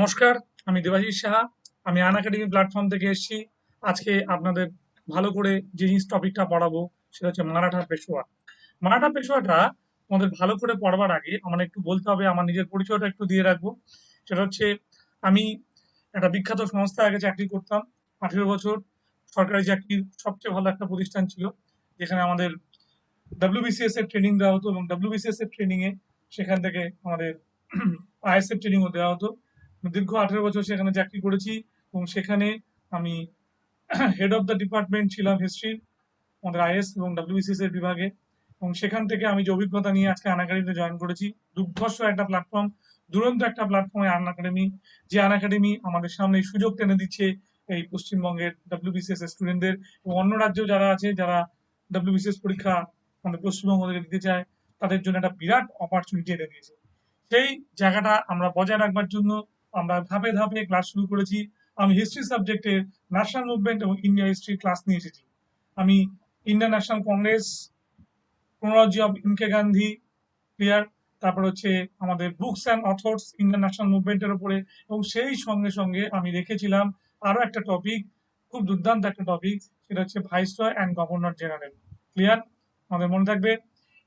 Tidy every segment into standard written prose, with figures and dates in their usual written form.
নমস্কার, আমি দেবাশিস সাহা। আমি আনএকাডেমি প্ল্যাটফর্ম থেকে এসেছি। আজকে আপনাদের ভালো করে যে জিনিস টপিকটা পড়াবো সেটা হচ্ছে মারাঠা পেশোয়া। মারাঠা পেশোয়াটা তোমাদের ভালো করে পড়বার আগে আমার একটু বলতে হবে, আমার নিজের পরিচয়টা একটু দিয়ে রাখবো। সেটা হচ্ছে আমি একটা বিখ্যাত সংস্থায় আগে চাকরি করতাম 18 বছর। সরকারি চাকরির সবচেয়ে ভালো একটা প্রতিষ্ঠান ছিল, যেখানে আমাদের ডব্লিউবিসিএস এর ট্রেনিং দেওয়া হতো এবং ডব্লিউবিসিএস এর ট্রেনিং এ সেখান থেকে আমাদের আইএস এর ট্রেনিংও দেওয়া হতো। দীর্ঘ 18 বছর সেখানে চাকরি করেছি এবং সেখানে আমি হেড অফ দ্য ডিপার্টমেন্ট ছিলাম হিস্ট্রির, আমাদের আইএস এবং ডব্লিউবিসিএস এর বিভাগে। এবং সেখান থেকে আমি যে অভিজ্ঞতা নিয়ে আজকে আনএকাডেমিতে জয়েন করেছি, দুর্ধর্ষ একটা প্ল্যাটফর্ম, দুরন্ত একটা প্ল্যাটফর্মে আনএকাডেমি। যে আনএকাডেমি আমাদের সামনে এই সুযোগ টেনে দিচ্ছে এই পশ্চিমবঙ্গের ডব্লিউবিসিএস এর স্টুডেন্টদের এবং অন্য রাজ্যেও যারা আছে, যারা ডব্লিউবিসিএস পরীক্ষা আমাদের পশ্চিমবঙ্গ থেকে দিতে চায়, তাদের জন্য একটা বিরাট অপরচুনিটি এনে দিয়েছে। সেই জায়গাটা আমরা বজায় রাখবার জন্য আমরা ধাপে ধাপে ক্লাস শুরু করেছি। আমি হিস্ট্রি সাবজেক্টের ন্যাশনাল মুভমেন্ট এবং ইন্ডিয়া হিস্ট্রি ক্লাস নিয়ে এসেছি। আমি Indian national Congress, chronology of ইনকে গান্ধী, ক্লিয়ার, তারপর হচ্ছে আমাদের books and authors Indian national মুভমেন্টের উপরে। এবং সেই সঙ্গে সঙ্গে আমি রেখেছিলাম আরো একটা টপিক, খুব দুর্দান্ত একটা টপিক, সেটা হচ্ছে viceroy and governor general. Clear, আমাদের মনে থাকবে।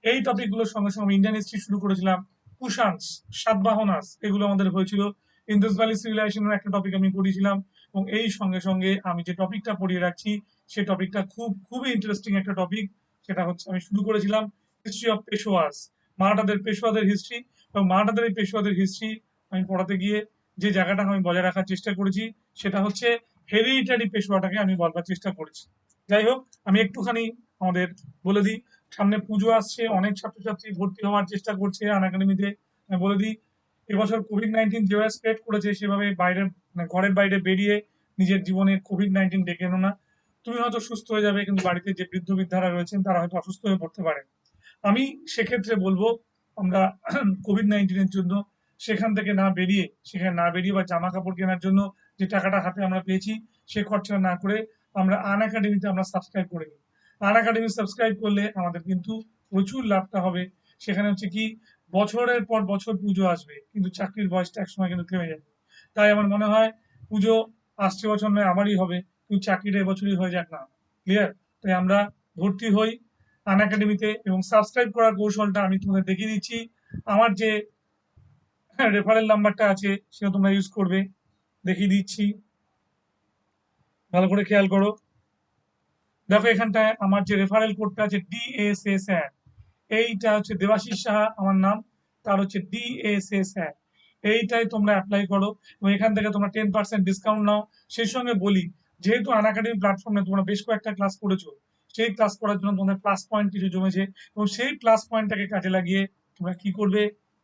এই টপিকগুলোর সঙ্গে সঙ্গে আমি ইন্ডিয়ান হিস্ট্রি শুরু করেছিলাম। কুষাণস, সাতবাহনাস, এগুলো আমাদের হয়েছিল। ইন্দুস ভ্যালি সিভিলাইজেশনের একটা টপিক আমি পড়িয়েছিলাম। এবং এই সঙ্গে সঙ্গে আমি যে টপিকটা পড়িয়ে রাখছি সেই টপিকটা খুবই ইন্টারেস্টিং একটা টপিক। সেটা হচ্ছে আমি শুরু করেছিলাম হিস্ট্রি অফ পেশোয়াস, মারাঠাদের পেশোয়াদের হিস্ট্রি। এবং মারাঠাদের এই পেশোয়াদের হিস্ট্রি আমি পড়াতে গিয়ে যে জায়গাটা আমি বজায় রাখার চেষ্টা করেছি সেটা হচ্ছে হেরিডিটারি পেশোয়াটাকে আমি বলবার চেষ্টা করেছি। যাই হোক, আমি একটুখানি আমাদের বলে দিই, সামনে পুজো আসছে, অনেক ছাত্রছাত্রী ভর্তি হওয়ার চেষ্টা করছে আনএকাডেমিতে। আমি বলে দিই, এবছর কোভিড-19 যেভাবে স্প্রেড করেছে সেভাবে বাইরে, মানে ঘরের বাইরে বেরিয়ে নিজের জীবনে কোভিড-19 ডেকে এনো না। তুমি হয়তো সুস্থ হয়ে যাবে, কিন্তু বাড়িতে যে বৃদ্ধ বৃদ্ধারা রয়েছেন তারা হয়তো অসুস্থ হয়ে পড়তে পারে। আমি সেক্ষেত্রে বলবো, আমরা কোভিড-19 এর জন্য সেখান থেকে না বেরিয়ে, সেখানে না বেরিয়ে বা জামা কাপড় কেনার জন্য যে টাকাটা হাতে আমরা পেয়েছি সে খরচা না করে আমরা আনএকাডেমিতে আমরা সাবস্ক্রাইব করে নিই। আনএকাডেমি সাবস্ক্রাইব করলে আমাদের কিন্তু প্রচুর লাভটা হবে। সেখানে হচ্ছে কি, বছরের পর বছর পুজো আসবে কিন্তু চাকরির বয়সটা একসময় কিন্তু থেমে যাবে। তাই আমার মনে হয় পুজো আসছে বছর নয় আমারই হবে, কিন্তু চাকরিটা এবছরই হয়ে যাক না। ক্লিয়ার? তাই আমরা ভর্তি হই আনএকাডেমিতে এবং সাবস্ক্রাইব করার কৌশলটা আমি তোমাদের দেখিয়ে দিচ্ছি। আমার যে রেফারেল নাম্বারটা আছে সেটা তোমরা ইউজ করবে, দেখিয়ে দিচ্ছি, ভালো করে খেয়াল করো। দেখো এখানটায় আমার যে রেফারেল কোডটা আছে ডিএসএস, এইটা হচ্ছে দেবাশিস সাহা আমার নাম, তার হচ্ছে ডিএসএস, এইটাই তোমরা অ্যাপ্লাই করো এবং এখান থেকে তোমরা 10% ডিসকাউন্ট নাও। সেই সঙ্গে বলি, যেহেতু আনএকাডেমি প্ল্যাটফর্মে তোমরা বেশ কয়েকটা ক্লাস করেছো, সেই ক্লাস করার জন্য তোমাদের প্লাস পয়েন্ট কিছু জমেছে এবং সেই প্লাস পয়েন্টটাকে কাজে লাগিয়ে তোমরা কি করবে,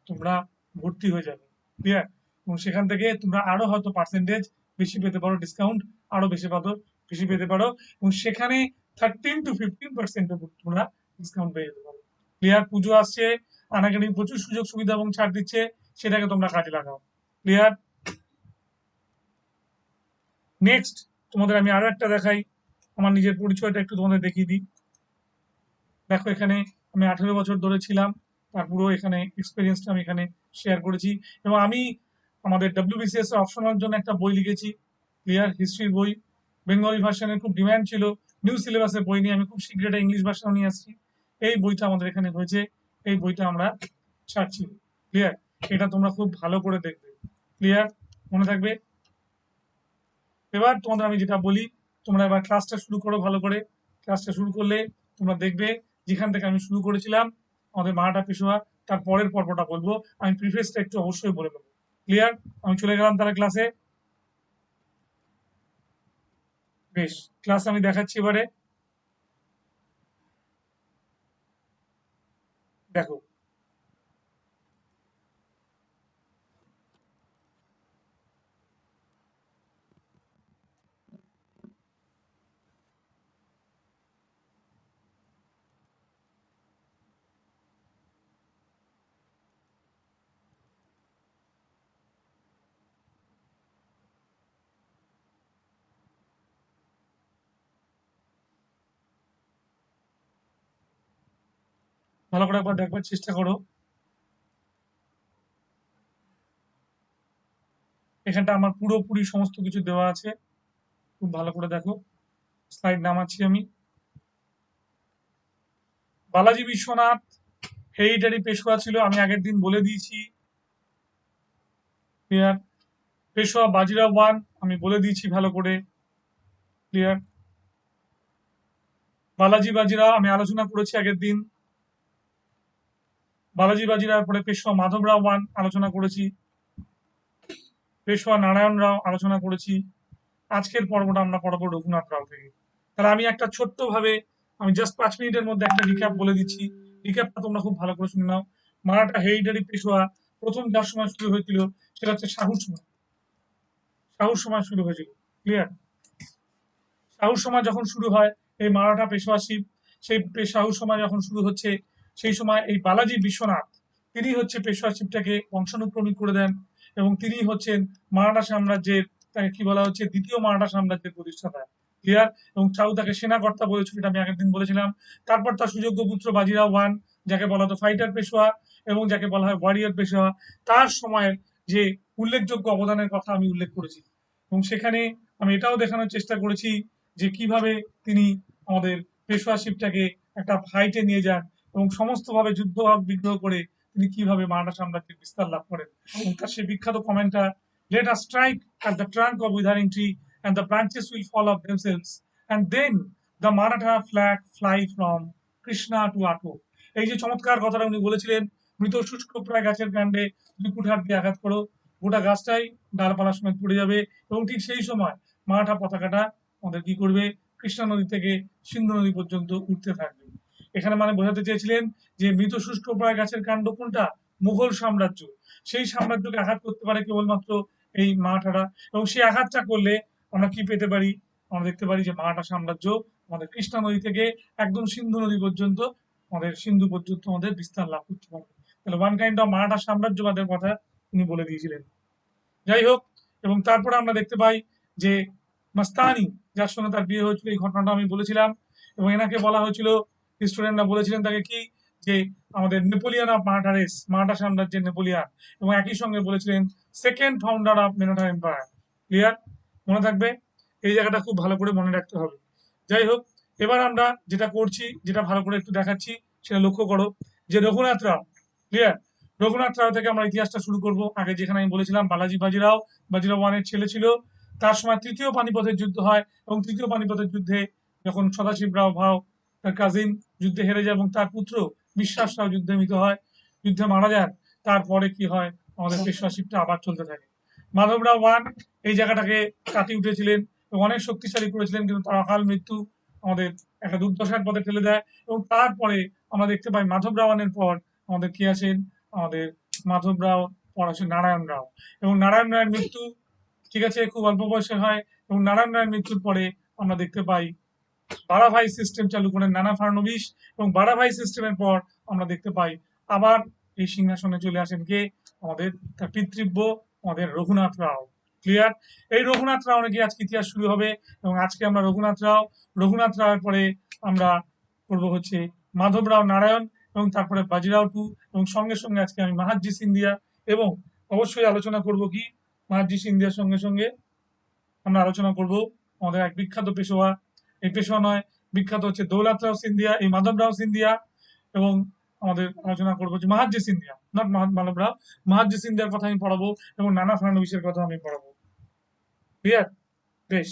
তোমরা ভর্তি হয়ে যাবে। ক্লিয়ার? এবং সেখান থেকে তোমরা আরো হয়তো পার্সেন্টেজ বেশি পেতে পারো, ডিসকাউন্ট আরো বেশি পেতে পারো এবং সেখানে 13 to 15% তোমরা ডিসকাউন্ট পেয়ে যেতে পারো। ক্লিয়ার? পুজো আসছে, আনাগাড়ি প্রচুর সুযোগ সুবিধা এবং ছাড় দিচ্ছে, সেটাকে তোমরা কাজে লাগাও। ক্লিয়ার? নেক্সট তোমাদের আমি আরো একটা দেখাই, আমার নিজের পরিচয়টা একটু তোমাদের দেখিয়ে দিই। দেখো এখানে আমি 18 বছর ধরে ছিলাম, তার পুরো এখানে এক্সপিরিয়েন্সটা আমি এখানে শেয়ার করেছি। এবং আমি আমাদের ডব্লিউবিসিএস এর অপশনাল জন্য একটা বই লিখেছি, ক্লিয়ার, হিস্ট্রির বই। বেঙ্গলি ভার্সনের খুব ডিমান্ড ছিল, নিউ সিলেবাসের বই নিয়ে আমি খুব শীঘ্রই একটা ইংলিশ ভার্সন নিয়ে আসছি। এই বইটা আমাদের এখানে হয়েছে, এই বইটা আমরা ছাড়ছি। ক্লিয়ার? এটা তোমরা খুব ভালো করে দেখবে। ক্লিয়ার? মনে থাকবে। এবার তোমাদের আমি যেটা বলি, তোমরা এবার ক্লাসটা শুরু করো ভালো করে। ক্লাসটা শুরু করলে তোমরা দেখবে যেখান থেকে আমি শুরু করেছিলাম আমাদের মারাঠা পেশোয়া, তার পরের পর্বটা বলবো। আমি প্রিফেসটা একটু অবশ্যই বলে দেবো। ক্লিয়ার? আমি চলে গেলাম তাহলে ক্লাসে। বেশ, ক্লাস আমি দেখাচ্ছি এবারে। দেখো, ভালো করে একবার দেখবার চেষ্টা করো। এখানটা আমার পুরোপুরি সমস্ত কিছু দেওয়া আছে, খুব ভালো করে দেখো। স্লাইড নামাচ্ছি আমি। বালাজি বিশ্বনাথ হেরিটারি পেশোয়া ছিল, আমি আগের দিন বলে দিয়েছি। ক্লিয়ার। পেশোয়া বাজিরাও ওয়ান আমি বলে দিয়েছি ভালো করে। ক্লিয়ার। বালাজি বাজিরাও আমি আলোচনা করেছি আগের দিন। বালাজি বাজিরাওর পরে পেশোয়া মাধবরাও ওয়ান আলোচনা করেছি। পেশোয়া নারায়ণ রাও আলোচনা করেছি। আজকের পর্বটা আমরা পড়াবো রঘুনাথ রাও থেকে। তাহলে আমি একটা ছোট্ট ভাবে আমি জাস্ট 5 মিনিটের মধ্যে একটা রিক্যাপ বলে দিচ্ছি। রিক্যাপটা তোমরা খুব ভালো করে শুনে নাও। মারাঠা হেরিটারি পেশোয়া প্রথম যার সময় শুরু হয়েছিল সেটা হচ্ছে শাহুর সময়। শাহুর সময় শুরু হয়েছিল। ক্লিয়ার। শাহুর সময় যখন শুরু হয় এই মারাঠা পেশোয়াশিপ, সেই শাহুর সময় যখন শুরু হচ্ছে সেই সময় এই বালাজি বিশ্বনাথ তিনি হচ্ছে পেশোয়াশিপটাকে বংশানুক্রমিক করে দেন এবং তিনি হচ্ছেন মারাঠা সাম্রাজ্যের, তাকে কি বলা হচ্ছে, দ্বিতীয় মারাঠা সাম্রাজ্যের প্রতিষ্ঠাতা। ক্লিয়ার। এবং চাউ তাকে সেনাকর্তা বলেছিল, এটা আমি আগের দিন বলেছিলাম। তারপর তার সুযোগ্য পুত্র বাজিরাও ওয়ান, যাকে বলা হতো ফাইটার পেশোয়া এবং যাকে বলা হয় ওয়ারিয়র পেশোয়া, তার সময়ের যে উল্লেখযোগ্য অবদানের কথা আমি উল্লেখ করেছি। এবং সেখানে আমি এটাও দেখানোর চেষ্টা করেছি যে কিভাবে তিনি আমাদের পেশোয়াশিপটাকে একটা ফাইটে নিয়ে যান এবং সমস্তভাবে যুদ্ধ বিগ্রহ করে তিনি কিভাবে মারাঠা সাম্রাজ্যের বিস্তার লাভ করেন। এবং তার সেই বিখ্যাত কমেন্টটা, let us strike at the trunk of withering tree and the branches will fall of themselves and then the Maratha flag fly from Krishna to Attock. এই যে চমৎকার কথাটা উনি বলেছিলেন, মৃত শুষ্ক প্রায় গাছের কাণ্ডে তুমি কুঠার দিয়ে আঘাত করো, গোটা গাছটাই ডালপালা সমেত পড়ে যাবে। এবং ঠিক সেই সময় মারাঠা পতাকাটা আমাদের কি করবে, কৃষ্ণা নদী থেকে সিন্ধু নদী পর্যন্ত উঠতে থাকবে। এখানে মানে বোঝাতে চেয়েছিলেন যে মৃত শুষ্ক প্রায় গাছের কাণ্ড কোনটা, মুঘল সাম্রাজ্য। সেই সাম্রাজ্যকে আঘাত করতে পারে কেবলমাত্র এই মারাঠারা। এবং সেই আঘাতটা করলে আমরা কি পেতে পারি, আমরা দেখতে পারি যে মারাঠা সাম্রাজ্য আমাদের কৃষ্ণা নদী থেকে একদম সিন্ধু নদী পর্যন্ত, আমাদের সিন্ধু পর্যন্ত আমাদের বিস্তার লাভ করতে পারবে। তাহলে ওয়ান কাইন্ড অফ মারাঠা সাম্রাজ্যবাদের কথা উনি বলে দিয়েছিলেন। যাই হোক, এবং তারপরে আমরা দেখতে পাই যে মাস্তানি, যার সঙ্গে তার বিয়ে হয়েছিল, এই ঘটনাটা আমি বলেছিলাম। এবং এনাকে বলা হয়েছিল, স্টুডেন্টরা বলেছিলেন তাকে কি, যে আমাদের Napoleon of Maratha race, Maratha সাম্রাজ্যের নেপোলিয়ান। এবং একই সঙ্গে বলেছিলেন second founder of Maratha empire. Clear. মনে থাকবে, এই জায়গাটা খুব ভালো করে মনে রাখতে হবে। যাই হোক, এবার আমরা যেটা করছি, যেটা ভালো করে একটু দেখাচ্ছি, সেটা লক্ষ্য করো যে রঘুনাথ রাও। ক্লিয়ার। রঘুনাথ রাও থেকে আমরা ইতিহাসটা শুরু করব। আগে যেখানে আমি বলেছিলাম বালাজি বাজিরাও, বাজিরাও ওয়ানের ছেলে ছিল। তার সময় তৃতীয় পানিপথের যুদ্ধ হয় এবং তৃতীয় পানিপথের যুদ্ধে যখন সদাশিব রাও ভাও তার কাজিন যুদ্ধে হেরে যায় এবং তার পুত্র বিশ্বাস রাও যুদ্ধে মৃত হয়, যুদ্ধে মারা যান, তারপরে কি হয়, আমাদের পেশোয়াশিপটা আবার চলতে থাকে। মাধবরাও ওয়ান এই জায়গাটাকে কাটিয়ে উঠেছিলেন এবং অনেক শক্তিশালী করেছিলেন, কিন্তু তার অকাল মৃত্যু আমাদের একটা দুর্দশার পথে ঠেলে দেয়। এবং তারপরে আমরা দেখতে পাই মাধব রাওয়ানের পর আমাদের কি আছেন, আমাদের মাধব রাও পর আছে নারায়ণ রাও। এবং নারায়ণ রায়ের মৃত্যু, ঠিক আছে, খুব অল্প বয়সে হয়। এবং নারায়ণ রায়ের মৃত্যুর পরে আমরা দেখতে পাই বাড়াভাই সিস্টেম চালু করেন নানা ফাড়নবিশ। এবং বাড়াভাই সিস্টেমের পর আমরা দেখতে পাই আবার এই সিংহাসনে চলে আসেন কে, আমাদের তার পিতৃব্য আমাদের রঘুনাথ রাও। ক্লিয়ার। এই রঘুনাথ রাও নাকি আজকে ইতিহাস শুরু হবে। এবং আজকে আমরা রঘুনাথ রাওয়ের পরে আমরা করবো হচ্ছে মাধব রাও নারায়ণ এবং তারপরে বাজিরাও টু। এবং সঙ্গে সঙ্গে আজকে আমি মাহাজি সিন্ধিয়া এবং অবশ্যই আলোচনা করব কি, মাহাজি সিন্ধিয়ার সঙ্গে সঙ্গে আমরা আলোচনা করব আমাদের এক বিখ্যাত পেশোয়া, এই পেশোয়া নয়, বিখ্যাত হচ্ছে দৌলত রাও সিন্ধিয়া, এই মাধব রাও সিন্ধিয়া। এবং আমাদের আলোচনা করবো যে মাহাজি সিন্ধিয়া, নট মাধব রাও, মাহাজি সিন্ধিয়ার কথা আমি পড়াবো এবং নানা ফাড়নবিশের কথা আমি পড়াবো। ক্লিয়ার। বেশ।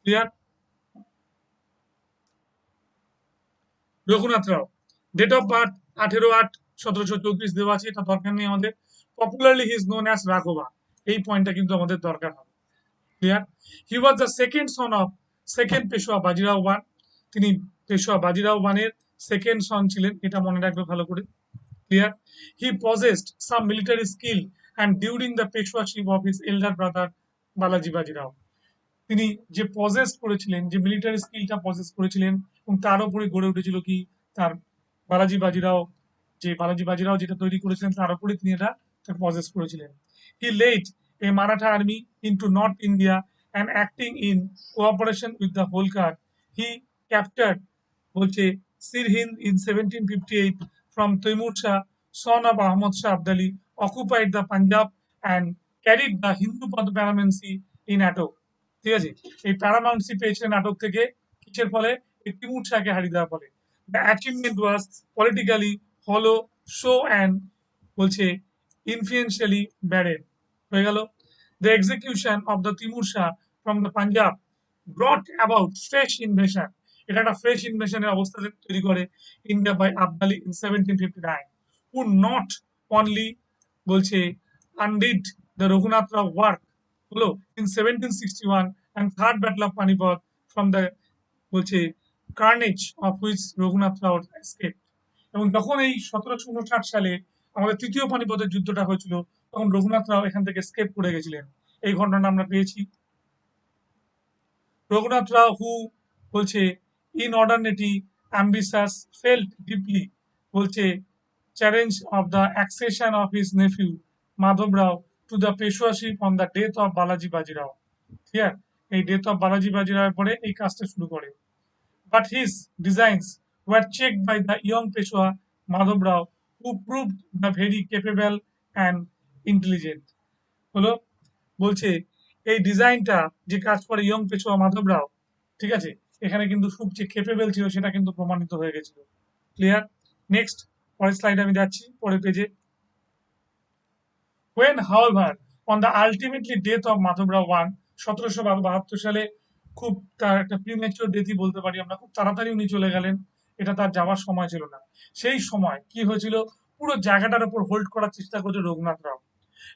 Clear. Raghunath Rao, date of birth 18/8/1734 দেওয়া আছে, এটা দরকার নেই আমাদের। Popularly he is known as Raghoba, এই পয়েন্টটা কিন্তু আমাদের দরকার হবে। Clear. He was the second son of second Peshwa Bajirao one. তিনি পেশোয়া বাজিরাও ওয়ানের সেকেন্ড সন ছিলেন, এটা মনে রাখবে ভালো করে। Clear. He possessed some military skill and during the Peshwaship of his elder brother Balaji Bajirao. তিনি যে পজেস করেছিলেন, যে মিলিটারি স্কিলটা পজেস করেছিলেন, এবং তার উপরে গড়ে উঠেছিল কি, তার বালাজি বাজিরাও, যে বালাজি বাজিরাও যেটা তৈরি করেছিলেন তার উপরে তিনি এটা পজেস করেছিলেন। He led a Maratha army into north India and acting in cooperation with the Holkar he captured বলছে Sirhind in 1758 from Taimur Shah son of Ahmad Shah Abdali occupied the Punjab and carried the Hindu paramountcy in Attock। ঠিক আছে, এই প্যারামাউন্সি পেয়েছিলেন আটক থেকে, কিসের ফলে? এই তিমুর শাহকে হারিয়ে দেওয়ার ফলে। The achievement was politically hollow show and বলছে ইনফ্লুয়েন্সিয়ালি ব্যারেন হয়ে গেল। The execution of the Timur Shah from the Punjab brought about fresh invasion, এটা একটা ফ্রেশ ইনভেশনের অবস্থা তৈরি করে India by Abdali in 1759, who not only বলছে undid the Raghunath Rao work হলো in 1761 and third battle of Panipat from the বলছে carnage of which Raghunath Rao escaped। এবং যখন এই 1759 সালে আমাদের তৃতীয় পানিপথের যুদ্ধটা হয়েছিল, তখন রঘুনাথ রাও এখান থেকে স্কেপ করে গেছিলেন। এই ঘটনাটা আমরা পেয়েছি। রঘুনাথ রাও হু বলছে inordinately ambitious felt deeply বলছে challenge of the accession of his nephew Madhav Rao to the Peshwaship on the death of Balaji Bajirao। ঠিক আছে, এই ডেথ অফ বালাজি বাজিরাওয়ের পরে এই কাজটা শুরু করে। But his designs were checked by the young Peshwa Madhav Rao, who proved the very capable and intelligent। হলো বলছে এই ডিজাইনটা যে কাজ করে ইয়ং পেশোয়া মাধব রাও, ঠিক আছে, এখানে কিন্তু খুব যে কেপেবল ছিল সেটা কিন্তু প্রমাণিত হয়ে গেছিল। ক্লিয়ার? নেক্সট, পরের স্লাইডে আমি যাচ্ছি, পরের পেজে। When, however, on the ultimately death of Madhav Rao I, 1772 সালে খুব তার একটা প্রিম্যাচিওর ডেথই বলতে পারি আমরা, খুব তাড়াতাড়ি উনি চলে গেলেন, এটা তার যাওয়ার সময় ছিল না। সেই সময় কি হয়েছিল, পুরো জায়গাটার উপর হোল্ড করার চেষ্টা করছে রঘুনাথ রাও।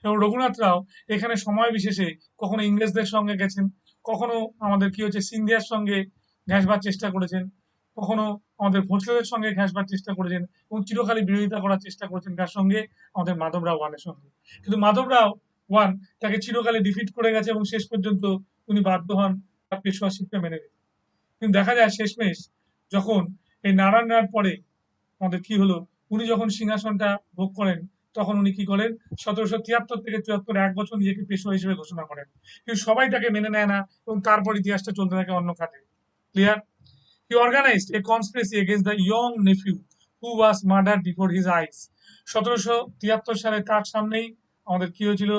এবং রঘুনাথ রাও এখানে সময় বিশেষে কখনো ইংরেজদের সঙ্গে গেছেন, কখনো আমাদের কি হচ্ছে সিন্ধিয়ার সঙ্গে ঘেঁষবার চেষ্টা করেছেন, কখনো আমাদের ভোঁসলেদের সঙ্গে ঘেঁষবার চেষ্টা করেছেন, এবং চিরকালই বিরোধিতা করার চেষ্টা করেছেন কার সঙ্গে? আমাদের মাধব রাও ওয়ানের সঙ্গে। কিন্তু মাধব রাও ওয়ান তাকে চিরকালে ডিফিট করে গেছে এবং শেষ পর্যন্ত উনি বাধ্য হন তার পেশোয়াশিপকে মেনে নিতে। কিন্তু দেখা যায় শেষমেশ যখন এই নারায়ণ রায়ের পরে আমাদের কি হলো, উনি যখন সিংহাসনটা ভোগ করেন, তখন উনি কি করেন, 1773 থেকে 74 এক বছর নিজেকে পেশোয়া হিসেবে ঘোষণা করেন। কিন্তু সবাই তাকে মেনে নেয় না এবং তারপর ইতিহাসটা চলতে থাকে অন্য খাতে। Clear? He organised a conspiracy against the young nephew who was murdered before his eyes. 1773 সালে তার সামনেই আমাদের কি হয়েছিল,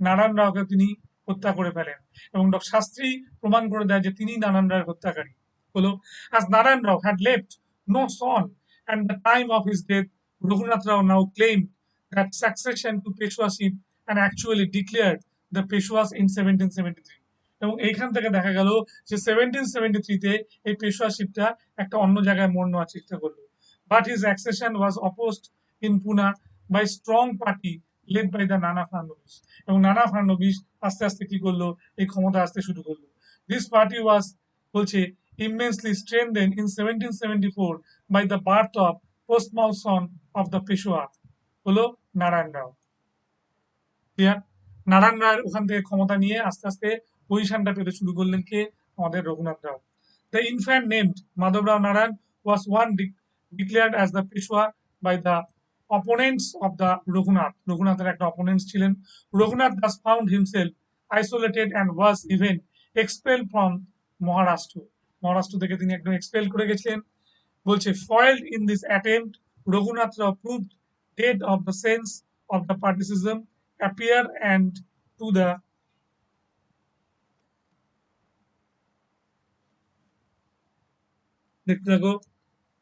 নারায়ণ রাওকে তিনি হত্যা করে ফেলেন এবং ডক্টর শাস্ত্রী প্রমাণ করে দেয় যে তিনি নারায়ণ রায়ের হত্যাকারী। হলো, as Narayan Rao had left no son at the time of his death, Raghunath Rao now claimed that succession to Peshwaship and actually declared the Peshwas in 1773। এবং এইখান থেকে দেখা গেল যে 1773 তে এই পেশোয়াশিপটা একটা অন্য জায়গায় মোড় নেওয়ার চেষ্টা করলো। But his accession was opposed in Poona by strong party led by the Nana Phadnavis. এবং নানা ফাড়নবিস আস্তে আস্তে কি করলো, এই ক্ষমতা আসতে শুরু করলো। দিস পার্টি ওয়াজ বলছে immensely strengthened in 1774 by the birth of postmost son of the Peshwa হলো নারায়ণ রাও। ক্লিয়ার? নারায়ণ রায়ের ওখান থেকে ক্ষমতা নিয়ে আস্তে আস্তে পজিশনটা পেতে শুরু করলেন কে? আমাদের রঘুনাথ রাও। The infant named Madhav Rao Narayan was one declared as the Peshwa by the opponents of the Raghunath। রঘুনাথের একটা অপোনেন্টস ছিলেন। Raghunath thus found himself isolated and was even expelled from Maharashtra. Maharashtra থেকে তিনি একদম এক্সপেল করে গেছিলেন। বলছে foiled in this attempt, Raghunath Rao proved dead of the sense of the patriotism appear and to the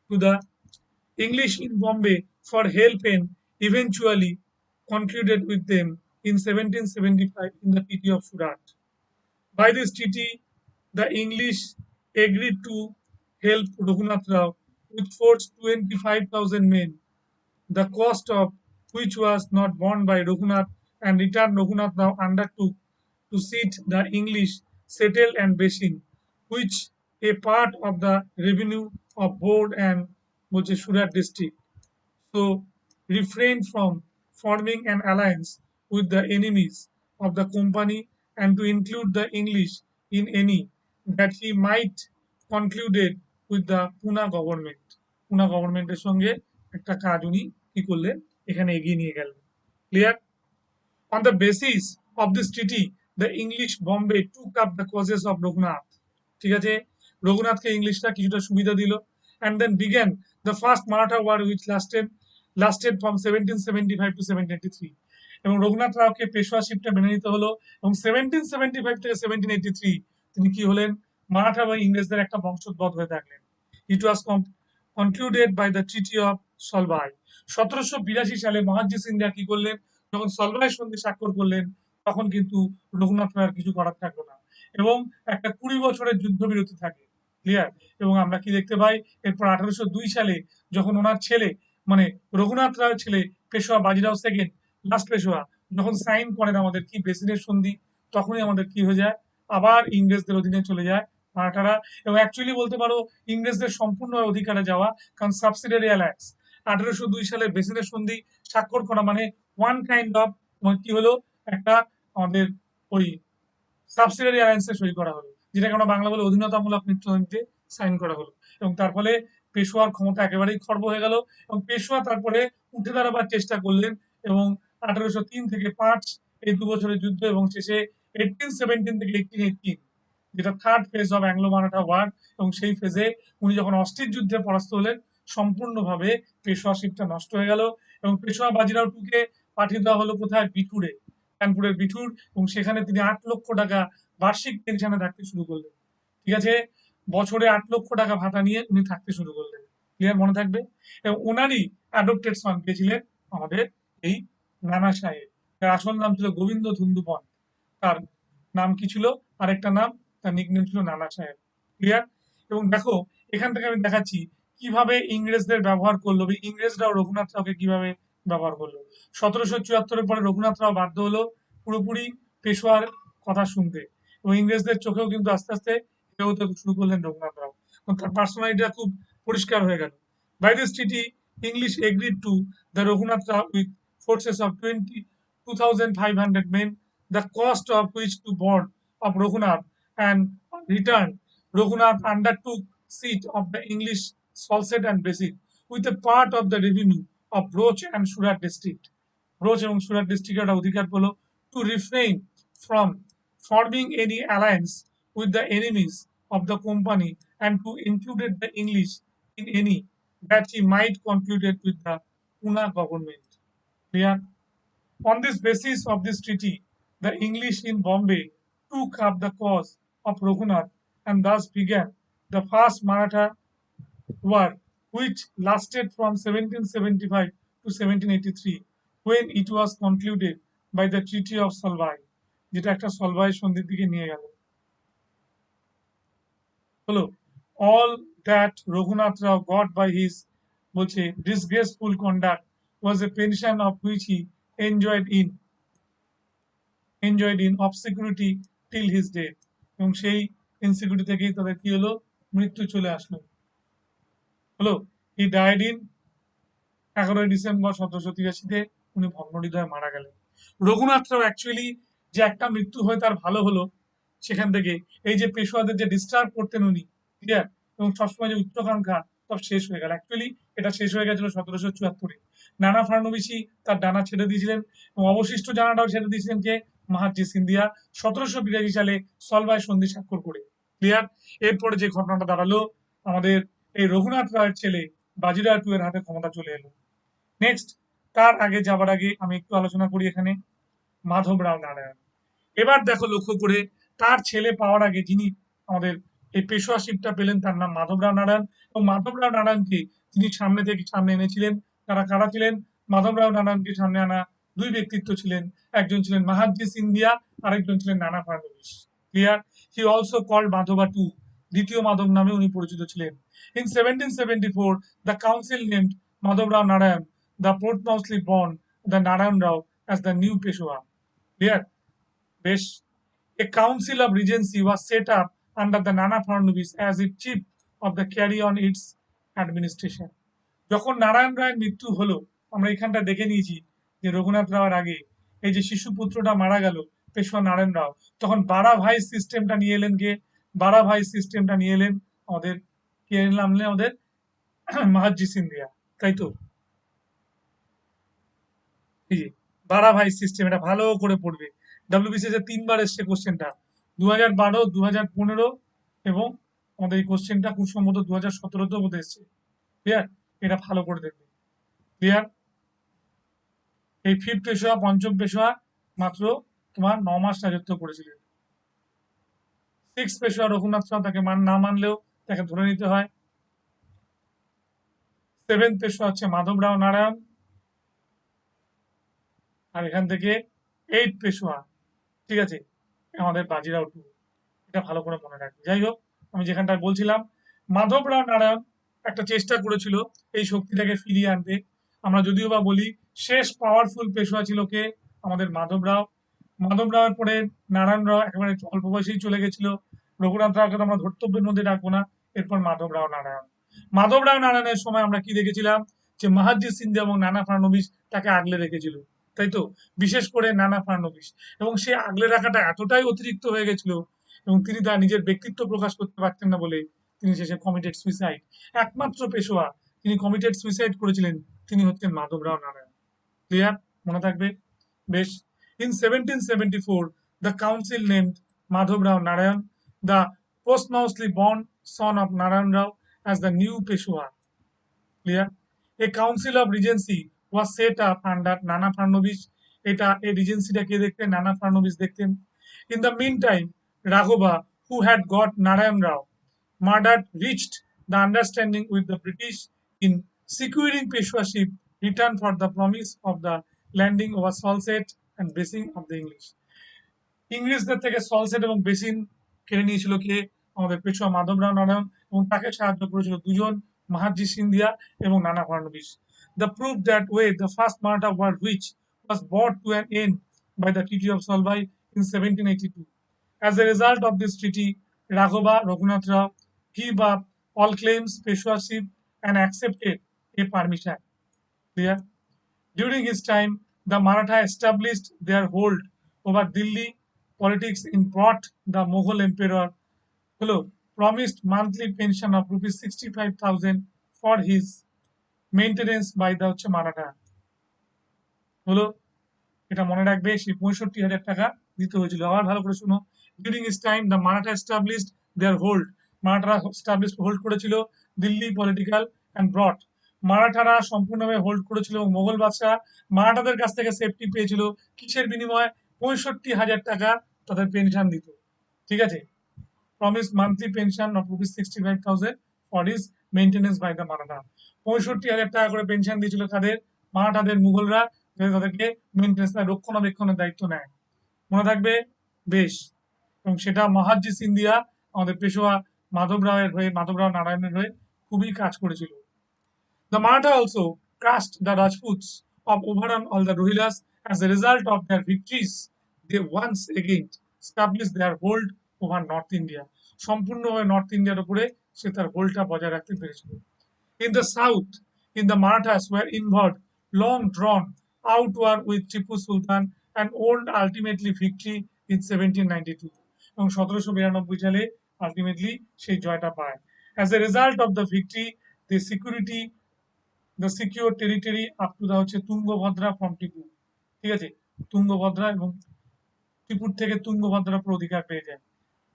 to the English in Bombay for help and eventually concluded with them in 1775 in the Treaty of Surat। By this treaty, the English agreed to help Raghunath Rao with force 25,000 men, the cost of which was not borne by Raghunath, and return Raghunath Rao undertook to cede the English settled and basin, which a part of the revenue of Bod and Surat district. So refrained from forming an alliance with the enemies of the company and to include the English in any that he might concluded with the Pune government। পুনা গভর্নমেন্টের সঙ্গে একটা কাজ উনি কি করলেন, এখানে এগিয়ে নিয়ে গেলেন। Clear? On the basis of this treaty, the English Bombay took up the causes of Raghunath। ঠিক আছে, রঘুনাথকে ইংলিশরা কিছুটা সুবিধা দিল, and then began the first Maratha war which lasted from 1775 to 1783। এবং রঘুনাথ রাওকে পেশোয়াশিপটা মেনে নিতে হলো। এবং 1775 থেকে 1783 তিনি কি হলেন, মারাঠা বা ইংরেজদের একটা বংশোদ্ভূত হয়ে থাকলেন। It was concluded by the treaty of Salbai. 1782 সালে মহাজি সিন্ধিয়া কি করলেন, যখন সলভাই সন্ধি স্বাক্ষর করলেন, তখন কিন্তু রঘুনাথ রায়ের কিছু করার থাকলো না এবং একটা 20 বছরের যুদ্ধবিরতি থাকে। ক্লিয়ার? এবং আমরা কি দেখতে পাই, এরপর 1802 সালে যখন ওনার ছেলে, মানে রঘুনাথ রায়ের ছেলে পেশোয়া বাজিরাও সেকেন্ড, লাস্ট পেশোয়া, যখন সাইন করেন আমাদের কি বেসিনের সন্ধি, তখনই আমাদের কি হয়ে যায়, আবার ইংরেজদের অধীনে চলে যায় মারাঠারা। এবং অ্যাকচুয়ালি বলতে পারো ইংরেজদের সম্পূর্ণ অধিকারে যাওয়া, কারণ সাবসিডিয়ারি অ্যালায়েন্স 1802 সালে বেসিনের সন্ধি স্বাক্ষর করা মানে ওয়ান কাইন্ড অফ কি হলো, একটা আমাদের ওই সাবসিডিয়ারি অ্যালায়েন্সে সই করা হলো, যেটাকে আমরা বাংলা বলে অধীনতামূলক মিত্রসন্ধিতে সাইন করা হলো। এবং তার ফলে পেশোয়ার ক্ষমতা একেবারেই খর্ব হয়ে গেল এবং পেশোয়া তারপরে উঠে দাঁড়াবার চেষ্টা করলেন এবং 1803 থেকে 5 এই 2 বছরের যুদ্ধ এবং শেষে 1817 থেকে 1818, যেটা third phase of Anglo Maratha war, এবং সেই ফেজে উনি যখন অস্টির যুদ্ধে পরাস্ত হলেন, সম্পূর্ণভাবে পেশোয়াশিপটা নষ্ট হয়ে গেল এবং পেশোয়া বাজিরাও টুকে পাঠিয়ে দেওয়া হলো কোথায়, বিঠুরে, কানপুরের বিঠুর, এবং সেখানে তিনি 8 লক্ষ টাকা বার্ষিক পেনশনে থাকতে শুরু করলেন। ঠিক আছে, বছরে 8 লক্ষ টাকা ভাতা নিয়ে উনি থাকতে শুরু করলেন। ক্লিয়ার? মনে থাকবে। এবং ওনারই অ্যাডপ্টেড সন পেয়েছিলেন আমাদের এই নানা সাহেব, যার আসল নাম ছিল গোবিন্দ ধুন্দু পন্থ। তার নাম কি ছিল, আরেকটা নাম, তার নিকনেম ছিল নানা সাহেব। ক্লিয়ার? এবং দেখো, এখান থেকে আমি দেখাচ্ছি কিভাবে ইংরেজদের ব্যবহার করলো, বা ইংরেজরাও রঘুনাথ রাওকে কিভাবে ব্যবহার করলো। 1774-এর পরে রঘুনাথ রাও বাধ্য হলো পুরোপুরি পেশোয়ার কথা শুনতে, এবং ইংরেজদের চোখেও কিন্তু আস্তে আস্তে হেয় হতে শুরু করলেন রঘুনাথ রাও, এবং তার পার্সোনালিটিটা খুব পরিষ্কার হয়ে গেল। By this treaty English agreed to the Raghunath Rao with forces of 22,500 men, the cost of which to board of Raghunath, and on return, Raghunath undertook seat of the English Salsette and Basic with a part of the revenue of Broch and Surat district. Broach এবং সুরাট ডিস্ট্রিক্টের অধিকার পেল, to refrain from forming any alliance with the enemies of the company and to included the English in any that he might concluded with the Poona government. Clear? On this basis of this treaty, the English in Bombay took up the cause of Raghunath, and thus began the first Maratha war, which lasted from 1775 to 1783, when it was concluded by the Treaty of Salvai, যেটা একটা সলভাই সন্ধির দিকে নিয়ে গেল। হলো, all that Raghunath Rao got by his বলছে disgraceful conduct was a pension of which he enjoyed in obscurity till his death, এবং সেই ইনসিকিউরিটি থেকেই তাদের কি হলো, মৃত্যু চলে আসলো। হলো, হি ডাইড ইন 11 ডিসেম্বর 1783-তে উনি ভগ্ন হৃদয়ে মারা গেলেন। রঘুনাথ রাও অ্যাকচুয়ালি যে একটা মৃত্যু হয়ে তার ভালো হলো, সেখান থেকে এই যে পেশোয়াদের যে ডিস্টার্ব করতেন উনি, ক্লিয়ার, এবং সবসময় যে উচ্চাকাঙ্ক্ষা, সব শেষ হয়ে গেল। অ্যাকচুয়ালি এটা শেষ হয়ে গেছিল 1774-এ। নানা ফাড়নবিসই তার ডানা ছেড়ে দিয়েছিলেন এবং অবশিষ্ট ডানাটাও ছেড়ে দিয়েছিলেন কে, মাহাজি সিন্ধিয়া, 1782 সালে সলভাই সন্ধি স্বাক্ষর করে। ক্লিয়ার? এরপরে যে ঘটনাটা দাঁড়ালো, আমাদের এই রঘুনাথ রায়ের ছেলে বাজিরাও টু এর হাতে ক্ষমতা চলে এলো। নেক্সট, তার আগে যাবার আগে আমি একটু আলোচনা করি এখানে মাধবরাও নারায়ণ। এবার দেখো লক্ষ্য করে, তার ছেলে পাওয়ার আগে যিনি আমাদের এই পেশোয়াশিপটা পেলেন, তার নাম মাধবরাও নারায়ণ। এবং মাধবরাও নারায়ণকে তিনি সামনে থেকে সামনে এনেছিলেন। তারা কারা ছিলেন? মাধবরাও নারায়ণকে সামনে আনা দুই ব্যক্তিত্ব ছিলেন, একজন ছিলেন মাহাজি সিন্ধিয়া, আরেকজন ছিলেন Nana Fadnavis. Clear? He also called Madhava two, দ্বিতীয় মাধব নামে উনি পরিচিত ছিলেন। In 1774 the council named Madhavrao Narayan, the posthumously born the Narayan Rao, as the new Peshwa. Clear? বেশ, a council of regency was set up under the Nana Fadnavis as its chief of the carry on its administration. যখন নারায়ণ রায়ের মৃত্যু হলো, আমরা এখানটা দেখে নিয়েছি যে রঘুনাথ রাওয়ের আগে এই যে শিশু পুত্রটা মারা গেল পেশোয়া নারায়ণ রাও, তখন বারা ভাই সিস্টেমটা নিয়ে এলেন কে? বারা ভাই সিস্টেমটা নিয়ে এলেন আমাদের কে এলাম, আমাদের মাহাজি সিন্ধিয়া, তাই তো? এই যে বারা ভাই সিস্টেম, এটা ভালো করে পড়বে। ডাব্লিউবিসিএস এ 3বার এসছে কোশ্চেনটা, 2012, 2015 এবং আমাদের এই কোশ্চেনটা খুব সম্ভবত 2017-তেও বোধহয় এসছে। ক্লিয়ার? এটা ভালো করে দেখবে। ক্লিয়ার? এই ফিফথ পেশোয়া, পঞ্চম পেশোয়া মাত্র তোমার 9 মাস রাজত্ব করেছিলেন। সিক্স পেশোয়া রঘুনাথ রাও, তাকে না মানলেও তাকে ধরে নিতে হয়। সেভেন্থ পেশোয়া হচ্ছে মাধবরাও নারায়ণ। আর এখান থেকে এইট পেশোয়া, ঠিক আছে, আমাদের বাজিরাও টু। এটা ভালো করে মনে রাখবে। যাই হোক, আমি যেখানটায় বলছিলাম, মাধবরাও নারায়ণ একটা চেষ্টা করেছিল এই শক্তিটাকে ফিরিয়ে আনতে। আমরা যদিও বা বলি শেষ পাওয়ারফুল পেশোয়া ছিল কে, আমাদের মাধবরাও। মাধবরাওয়ের পরে নারায়ণ রাও একেবারে অল্প বয়সেই চলে গেছিল। রঘুনাথ রাওকে তো আমরা ধর্তব্যের মধ্যে রাখবো না। এরপর মাধবরাও নারায়ণ। মাধবরাও নারায়ণের সময় আমরা কি দেখেছিলাম, যে মাহাজি সিন্ধিয়া এবং নানা ফাড়নবিস তাকে আগলে রেখেছিল, তাই তো? বিশেষ করে নানা ফাড়নবিস। এবং সে আগলে রাখাটা এতটাই অতিরিক্ত হয়ে গেছিল, এবং তিনি তার নিজের ব্যক্তিত্ব প্রকাশ করতে পারতেন না বলে তিনি শেষে কমিটেড সুইসাইড। একমাত্র পেশোয়া তিনি কমিটেড সুইসাইড করেছিলেন, তিনি হচ্ছেন মাধবরাও নারায়ণ। ক্লিয়ার? মনে থাকবে? বেশ। In 1774, the council named Madhavrao Narayan, the posthumously born son of Narayan Rao, as the new Peshwa. Clear? A council of regency was set up under Nana Fadnavis. এটা এই রিজেন্সিটা কে দেখতেন? নানা ফাড়নবিস দেখতেন। In the meantime, Raghova, who had got Narayan Rao murdered, reached the understanding with the British in securing Peshwaship, returned for the promise of the landing over Salsette and basing of the English. ইংরেজদের থেকে সলসেট এবং basin কেড়ে নিয়েছিল কে? আমাদের পেশোয়া মাধবরাও নারায়ণ। এবং তাকে সাহায্য করেছিল দুজন, মাহাজি সিন্ধিয়া এবং নানা ফাড়নবিস। The proof that way the first Maratha war which was brought to an end by the Treaty of Salbai in 1782. As a result of this treaty, Raghova Raghunath Rao gave up all claims, Peshwaship, and accepted a permission. Clear? During his time, the Maratha established their hold over Delhi politics in brought the Mughal emperor হলো promised monthly pension of rupees 65,000 for his maintenance by the হচ্ছে মারাঠা। হলো, এটা মনে রাখবে, সেই 65,000 টাকা দিতে হয়েছিল। আবার ভালো করে শুনো। During his time the Maratha established their hold, মারাঠারা এস্টাবলিশড হোল্ড করেছিল দিল্লি পলিটিক্যাল অ্যান্ড ব্রট। মারাঠারা সম্পূর্ণভাবে হোল্ড করেছিল এবং মোগল বাদশাহ মারাঠাদের কাছ থেকে সেফটি পেয়েছিল কিসের বিনিময়ে? 65,000 টাকা তাদের পেনশন দিত। ঠিক আছে? Promise monthly pension of rupees 65,000 for his maintenance by the Maratha. 65,000 টাকা করে পেনশন দিয়েছিল তাদের, মারাঠাদের, মুঘলরা, যাতে তাদেরকে মেনটেন্স রক্ষণাবেক্ষণের দায়িত্ব নেয়। মনে থাকবে? বেশ। এবং সেটা মহাজি সিন্ধিয়া আমাদের পেশোয়া মাধবরাওয়ের হয়ে, মাধবরাও নারায়ণের হয়ে খুবই কাজ করেছিল। The Maratha also crushed the Rajputs of overrun all the Rohillas. As a result of their victories, they once again established their hold over North India. সম্পূর্ণভাবে নর্থ ইন্ডিয়ার উপরে সে তার হোল্ডটা বজায় রাখতে পেরেছিল। In the south, in the Marathas were involved long drawn out war with Tipu Sultan and won ultimately victory in 1792. এবং 1792 সালে ultimately সেই জয়টা পায়। As a result of the victory, the secure territory up to the হচ্ছে Tungabhadra from Tipu. ঠিক আছে? তুঙ্গভদ্রা এবং ত্রিপুর থেকে তুঙ্গভদ্রা পুরো অধিকার পেয়ে যায়।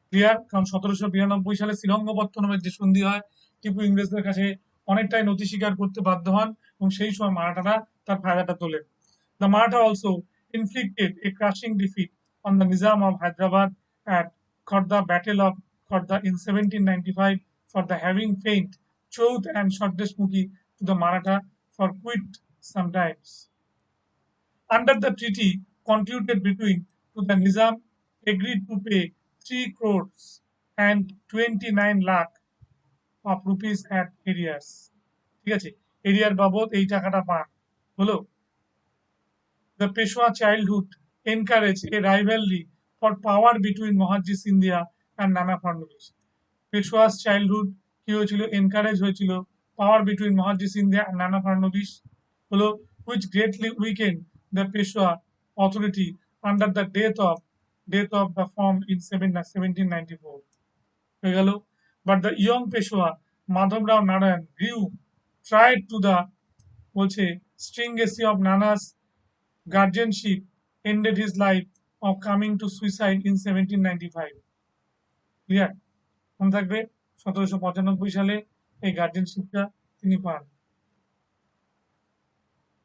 ক্লিয়ার? কারণ 1792 সালে শ্রীরঙ্গপত্তনমের যে সন্ধি হয়, টিপু ইংরেজদের কাছে অনেকটাই নথি স্বীকার করতে বাধ্য হন এবং সেই সময় মারাঠারা তার ফায়দাটা তোলেন। The Maratha also inflicted a crushing defeat on the Nizam of Hyderabad at Khorda Battle of Khorda in 1795 for the having faint Chouth and Shordeshmukhi to the Maratha for quit sometimes. Under the treaty concluded between to the Nizam agreed to pay 3 crores and 29 lakh of rupees at arrears. ঠিক আছে? এরিয়ার বাবদ এই টাকাটা পান। হলো? The Peshwa childhood encouraged a rivalry for power between Mohanji Scindia and Nana Fadnavis. Peshwa's childhood কি হয়েছিল? এনকারেজ হয়েছিল পাওয়ার বিটুইন মহাজি সিন্ধিয়া আর নানা ফাড়নবিস। হলো, which greatly weakened the Peshwa authority under the death of the form in 1794. হয়ে গেল। But the young Peshwa Madhavrao Narayan grew tried to the বলছে stringency of Nana's guardianship ended his life of coming to suicide in 1795. Clear? মনে থাকবে 1795 সালে এই গার্ডিয়ানশিপটা তিনি পান।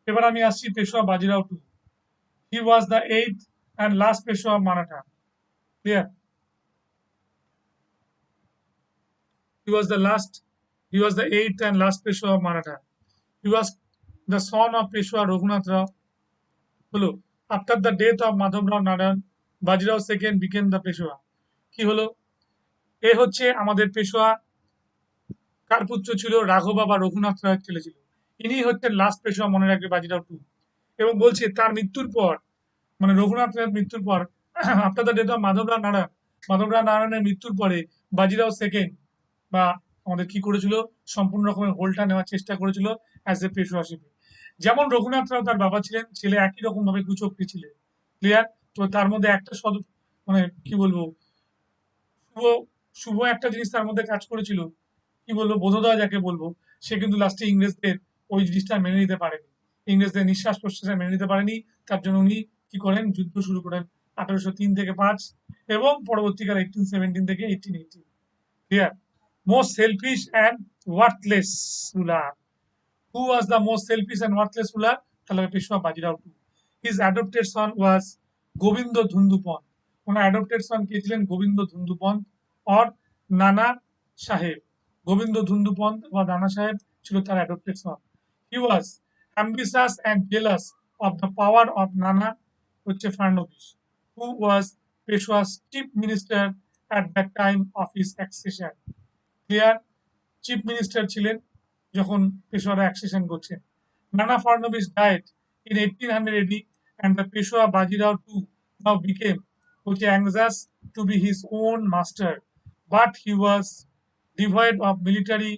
এবার আমি আসছি Peshwa Bajirao two. He was the eighth and last Peshwa of Maratha. Clear? He was the last. He was the eighth and last Peshwa of Maratha. He was the son of Peshwa Raghunath Rao. হলো after the death of Madhav Rao Narayan, Bajirao second became the Peshwa. কি হলো এ হচ্ছে আমাদের পেশোয়া কার পুত্র ছিল রাঘবা বা রঘুনাথ রায়ের ছেলে ছিল ইনি হচ্ছেন লাস্ট পেশোয়া মনে রাখবে বাজিরাও টু এবং বলছে তার মৃত্যুর পর মানে রঘুনাথ রায়ের মৃত্যুর পর after the death of Madhav Rao নারায়ণের মৃত্যুর পরে বাজিরাও সেকেন্ড বা আমাদের কি করেছিল সম্পূর্ণ রকমের হোল্ডটা নেওয়ার চেষ্টা করেছিল অ্যাজ এ পেশোয়া হিসেবে যেমন রঘুনাথ রাও তার বাবা ছিলেন ছেলে একই রকম ভাবে কুচক্রী ছিলেন ক্লিয়ার তো তার মধ্যে একটা মানে কি বলবো শুভ শুভ একটা জিনিস তার মধ্যে কাজ করেছিল কি বলবো বোধোদয় যাকে বলবো সে কিন্তু লাস্টে ইংরেজদের ওই জিনিসটা মেনে নিতে পারেনি ইংরেজদের নিঃশ্বাস প্রশ্বাসে মেনে নিতে পারেনি তার জন্য উনি কি করেন যুদ্ধ শুরু করেন 1803 থেকে 5 এবং পরবর্তীকালে 1817 থেকে 1818 clear most selfish and worthless ruler who was the most selfish and worthless ruler তাহলে Peshwa Bajirao two his adopted son was Govind Dhundupant ওনার অ্যাডপ্টেড সন কে ছিলেন গোবিন্দ ধুন্দুপন অর নানা সাহেব গোবিন্দ ধুন্দুপন্ত বা নানা সাহেব ছিল তার adopted son he was ambitious and jealous of the power of Nana হচ্ছে Farnavis who was Peshwa's chief minister at the time of his accession clear chief minister ছিলেন যখন পেশোয়ারা অ্যাক্সেশন করছেন Nana Farnavis died in 1800 AD and the Peshwa Bajirao too now became which anxious to be his own master but he was devoid of military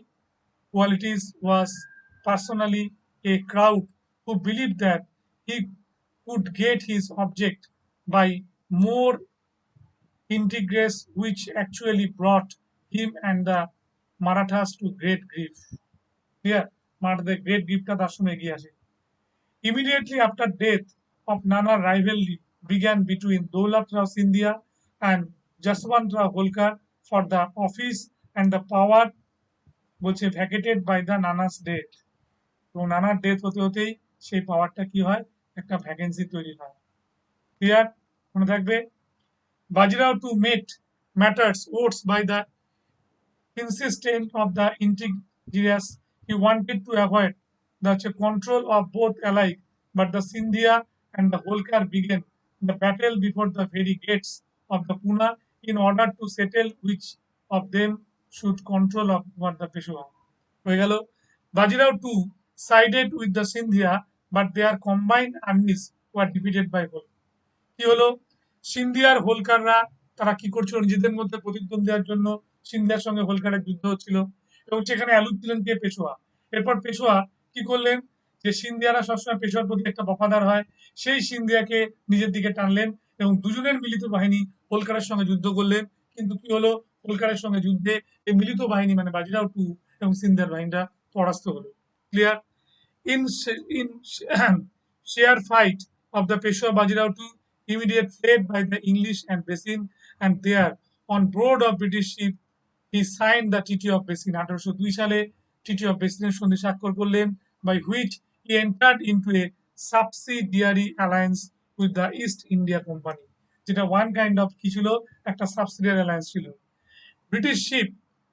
qualities was personally a crowd who believed that he could get his object by more intrigues which actually brought him and the Marathas to great grief. Clear? মারাঠাদের great গ্রিফটা তার সময় এগিয়ে আসে Immediately after death of Nana, rivalry began between Daulat Rao Scindia and Jaswant Rao Holkar for the office and the power বলছে vacated by the Nana's death এবং নানার death হতে হতেই সেই পাওয়ারটা কি হয় একটা ভ্যাকেন্সি তৈরি হয় ক্লিয়ার মনে থাকবে Bajirao two met matters votes by the insistent of the indigenous, he wanted to avoid the control of both alike, but the Sindhia and the Holkar began the battle before the very gates of the Pune in order to settle which of them should control of what the Peshwa. হয়ে গেল Bajirao two sided with the Sindhia, but their combined armies were defeated by Holkar. কি হলো সিন্ধিয়ার হোলকাররা তারা কি করছিল নিজেদের মধ্যে প্রতিদ্বন্দ্বী দেওয়ার জন্য সিন্ধিয়ার সঙ্গে হোলকারের যুদ্ধ হচ্ছিল এবং সেখানে অ্যালুট ছিলেন কে পেশোয়া এরপর পেশোয়া কি করলেন যে সিন্ধিয়ারা সবসময় পেশোয়ার প্রতি একটা বফাদার হয় সেই সিন্ধিয়াকে নিজের দিকে টানলেন এবং দুজনের মিলিত বাহিনী হোলকারের সঙ্গে যুদ্ধ করলেন কিন্তু কি হলো হোলকারের সঙ্গে যুদ্ধে এই মিলিত বাহিনী মানে বাজিরাও টু এবং সিন্ধিয়ার বাহিনীটা পরাস্ত হলো clear in sheer fight of the Peshwa Bajirao to immediate fled by the English and Basin, and there, on board of British ship, he signed the Treaty of Basin 1802 সালে Treaty of Basin সন্ধি স্বাক্ষর করলেন by which he entered into a subsidiary alliance with the East India Company যেটা one kind of কি ছিল একটা subsidiary alliance ছিল British ship,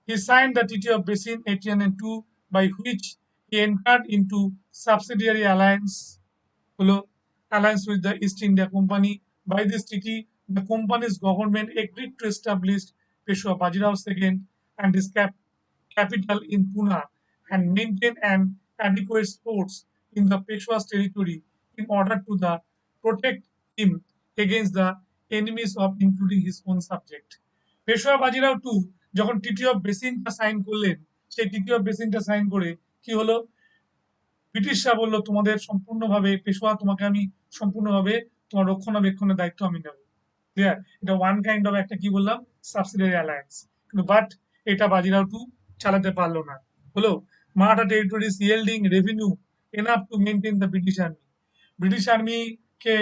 he signed the Treaty of Basin 1802 by which he entered into subsidiary alliance with the East India Company. By this treaty, the company's government agreed to establish Peshwa Bajirao II and his capital in Pune and maintain an adequate force in the Peshwa's territory in order to protect him against the enemies of including his own subject. Peshwa Bajirao two যখন টিটি of বেসিনটা sign করলেন সেই TT of বেসিনটা sign করে কি হলো ব্রিটিশরা বললো তোমাদের সম্পূর্ণভাবে পেশোয়া তোমাকে আমি সম্পূর্ণভাবে তোমার রক্ষণাবেক্ষণের দায়িত্ব আমি নেব ক্লিয়ার এটা ওয়ান কাইন্ড অফ একটা কি বললাম সাবসিডিয়ারি অ্যালায়েন্স কিন্তু বাট এটা বাজিরাও টু চালাতে পারলো না হলো Maratha territories yielding revenue enough to maintain the British আর্মিকে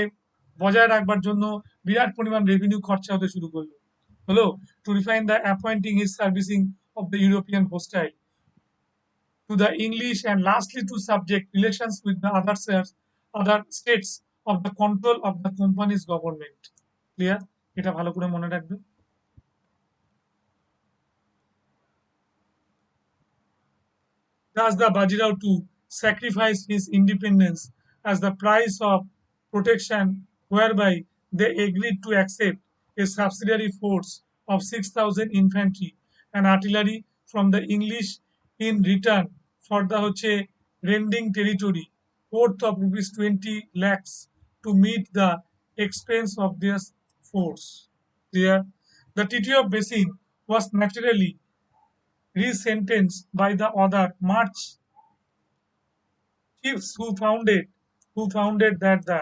বজায় রাখবার জন্য বিরাট পরিমাণ রেভিনিউ খরচা হতে শুরু করলো হলো to refine the appointing his servicing of the European hostile to the English and lastly to subject relations with the other states of the control of the company's government. Clear? এটা ভালো করে মনে রাখবে। Thus the Bajirao too sacrificed his independence as the price of protection, whereby they agreed to accept a subsidiary force of 6,000 infantry and artillery from the English in return for the rending territory worth of rupees 20 lakhs to meet the expense of their force. There, the Treaty of Basin was naturally resentenced by the other March chiefs who founded that the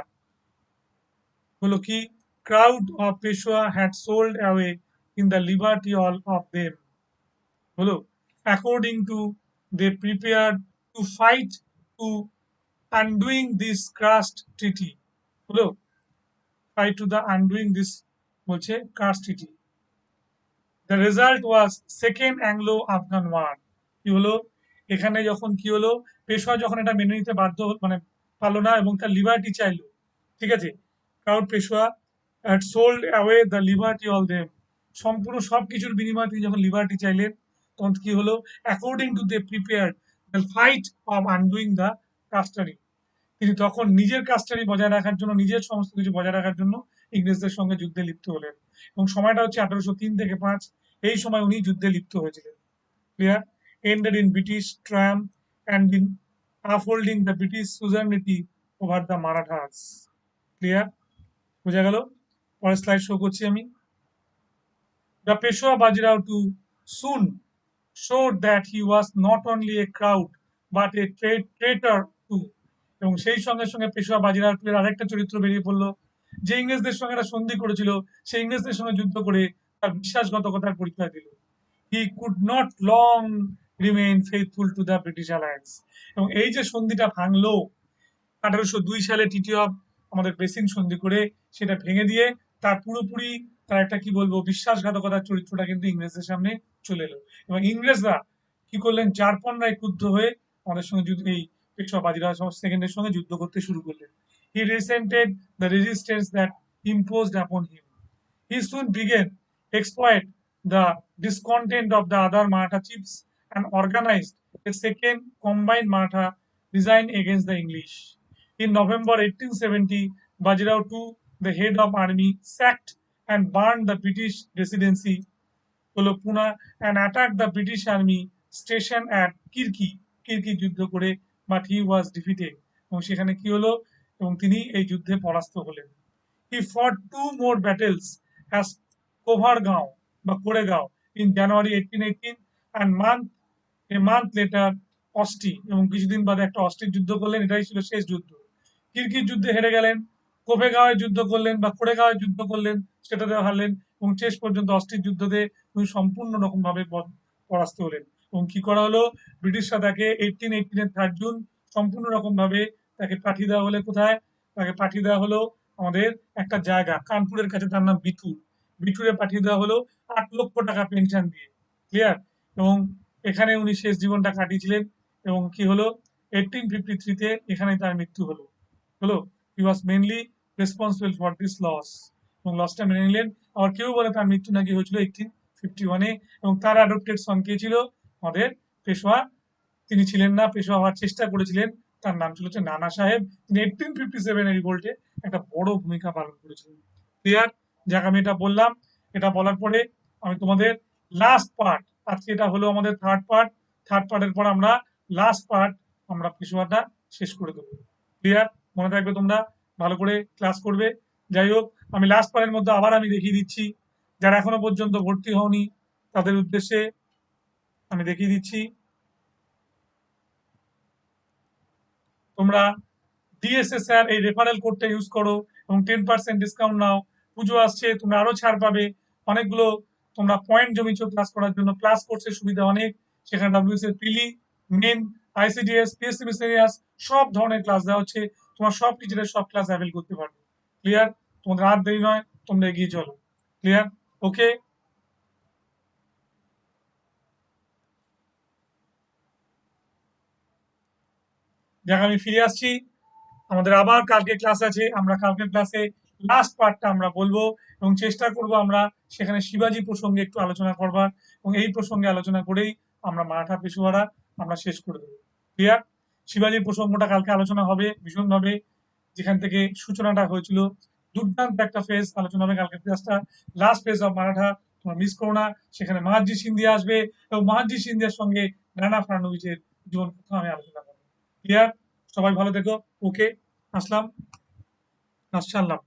হলো কি crowd of Peshwa had sold away in the liberty all of them হলো according to they prepared to fight to undoing this crushed treaty হলো fight to the undoing this বলছে crushed treaty. The result was second Anglo Afghan war. কি হলো এখানে যখন কি হলো পেশোয়া যখন এটা মেনে নিতে বাধ্য মানে পারলো না এবং তার লিবার্টি চাইলো, ঠিক আছে, crowd Peshwa had sold away the liberty all them, সম্পূর্ণ সব কিছুর বিনিময়ে তিনি যখন লিবার্টি চাইলেন তখন কি হলো according to they prepared the fight of undoing the কাস্টারি, তিনি তখন নিজের কাস্টারি বজায় রাখার জন্য নিজের সমস্ত কিছু বজায় রাখার জন্য ইংরেজদের সঙ্গে যুদ্ধে লিপ্ত হলেন এবং সময়টা হচ্ছে 1803 থেকে 1805, এই সময় উনি যুদ্ধে লিপ্ত হয়েছিলেন। Clear? Ended in British Triumph and in upholding the British suzerainty over the Marathas. Clear? বোঝা গেল? পরের স্লাইড শো করছি আমি। The Peshwa Bajirao too soon showed that he was not only a crowd but a traitor too. এবং সেই সঙ্গে সঙ্গে পেশোয়া বাজিরাওয়ের আরেকটা চরিত্র বেরিয়ে পড়লো, যে ইংরেজদের সঙ্গে একটা সন্ধি করেছিল সেই ইংরেজদের সঙ্গে যুদ্ধ করে তার বিশ্বাসঘাতকতার পরিচয় দিল। He could not long remain faithful to the British alliance. এবং এই যে সন্ধিটা ভাঙলো 1802 সালে টিটি অফ আমাদের বেসিন সন্ধি করে সেটা ভেঙে দিয়ে তার পুরোপুরি তার একটা কি বলবো বিশ্বাসঘাতকতার চরিত্রটা কিন্তু ইংরেজদের সামনে চলে এলো এবং ইংরেজরা কি করলেন জারপন্নায় ক্রুদ্ধ হয়ে আমাদের সঙ্গে যুদ্ধ এই পেশোয়া বাজিরাও সেকেন্ডের সঙ্গে যুদ্ধ করতে শুরু করলেন। হি রিসেন্টেড দ্য রেজিস্ট্যান্স দ্যাট ইম্পোজড আপন হিম। He soon began exploit the discontent of the other Maratha chiefs and organized a second combined Maratha design against the English. In November 1870, Bajirao II, the head of army, sacked and burned the British residency Puna and attacked the British army station at কিরকি যুদ্ধ করে, but he was defeated এবং সেখানে কি হলো এবং তিনি এই যুদ্ধে পরাস্ত হলেন। He fought two more battles as Kovargaon বা Koregaon in January 1818 and a month later অস্টি, এবং কিছুদিন বাদে একটা অস্টির যুদ্ধ করলেন, এটাই ছিল শেষ যুদ্ধ। কিরকির যুদ্ধে হেরে গেলেন, কোপেগাঁওয়ে যুদ্ধ করলেন বা কোরেগাঁওয়ে যুদ্ধ করলেন, সেটাতে হারলেন এবং শেষ পর্যন্ত অস্টির যুদ্ধতে উনি সম্পূর্ণ রকম ভাবে পরাস্ত হলেন এবং কি করা হলো ব্রিটিশরা তাকে 1818 3rd জুন সম্পূর্ণ রকম ভাবে তাকে পাঠিয়ে দেওয়া হলে কোথায়, তাকে পাঠিয়ে দেওয়া হলো আমাদের একটা জায়গা কানপুরের কাছে, তার নাম বিঠুরে পাঠিয়ে দেওয়া হলো 8 লক্ষ টাকা পেনশন দিয়ে। ক্লিয়ার? এবং এখানে উনি শেষ জীবনটা কাটিয়েছিলেন এবং কি হলো 1853-তে এখানে তার মৃত্যু হলো। He was mainly responsible for this loss এবং লসটা মেনে নিলেন। আবার কেউ বলে তার মৃত্যু নাকি হয়েছিল 1851-এ এবং তার অ্যাডপ্টেড সন কে ছিল আমাদের পেশোয়া, তিনি ছিলেন না, পেশোয়া হওয়ার চেষ্টা করেছিলেন, তার নাম ছিল হচ্ছে নানা সাহেব, তিনি 1857 রিভোল্টে একটা বড় ভূমিকা পালন করেছিলেন। ক্লিয়ার? যাক আমি এটা বললাম, এটা বলার পরে আমি তোমাদের লাস্ট পার্ট, আজকে এটা হলো আমাদের থার্ড পার্টের পর আমরা লাস্ট পার্ট আমরা পেশোয়াটা শেষ করে দেবো। ক্লিয়ার? মনে থাকবে তোমরা ভালো করে ক্লাস করবে। যাই হোক আমি লাস্ট পার্টের মধ্যে আবার আমি দেখিয়ে দিচ্ছি, যারা এখনো পর্যন্ত ভর্তি হওনি তাদের উদ্দেশ্যে আমি দেখিয়ে দিচ্ছি, তোমরা ডিএসএসআর এই রেফারেল কোডটা ইউজ করো এবং 10% ডিসকাউন্ট নাও। পুজো আসছে, তোমরা আরো ছাড় পাবে, অনেকগুলো তোমরা পয়েন্ট জমিছো ক্লাস করার জন্য, ক্লাস কোর্সের সুবিধা অনেক, সেখানে ডাব্লিউএসএস পিলি, মেন, আইসিডিএস, পিএসসি মিসেরিয়াস সব ধরনের ক্লাস দেওয়া হচ্ছে, তোমার সব টিচারের সব ক্লাস অ্যাভেল করতে পারবে। ক্লিয়ার? তোমাদের আর দেরি নয়, তোমরা এগিয়ে চলো। ক্লিয়ার? ওকে, যাক আমি ফিরে আসছি। আমাদের আবার কালকে ক্লাস আছে, আমরা কালকের ক্লাসে লাস্ট পার্টটা আমরা বলবো এবং চেষ্টা করব আমরা সেখানে শিবাজি প্রসঙ্গে একটু আলোচনা করবার, এবং এই প্রসঙ্গে আলোচনা করেই আমরা মারাঠা পেশোয়ারা আমরা শেষ করে দেবো। ক্লিয়ার? শিবাজির প্রসঙ্গটা কালকে আলোচনা হবে ভীষণভাবে, যেখান থেকে সূচনাটা হয়েছিল। দুর্দান্ত একটা ফেজ আলোচনা হবে কালকের ক্লাসটা, লাস্ট ফেজ অফ মারাঠা, তোমরা মিস করো না। সেখানে মাহাজি সিন্ধিয়া আসবে এবং মাহাজি সিন্ধিয়ার সঙ্গে নানা ফাড়নবিসের জীবন কথা আমি আলোচনা করবো। ক্লিয়ার? সবাই ভালো থেকো। ওকে, আসলাম, আসছি, আল্লাহ।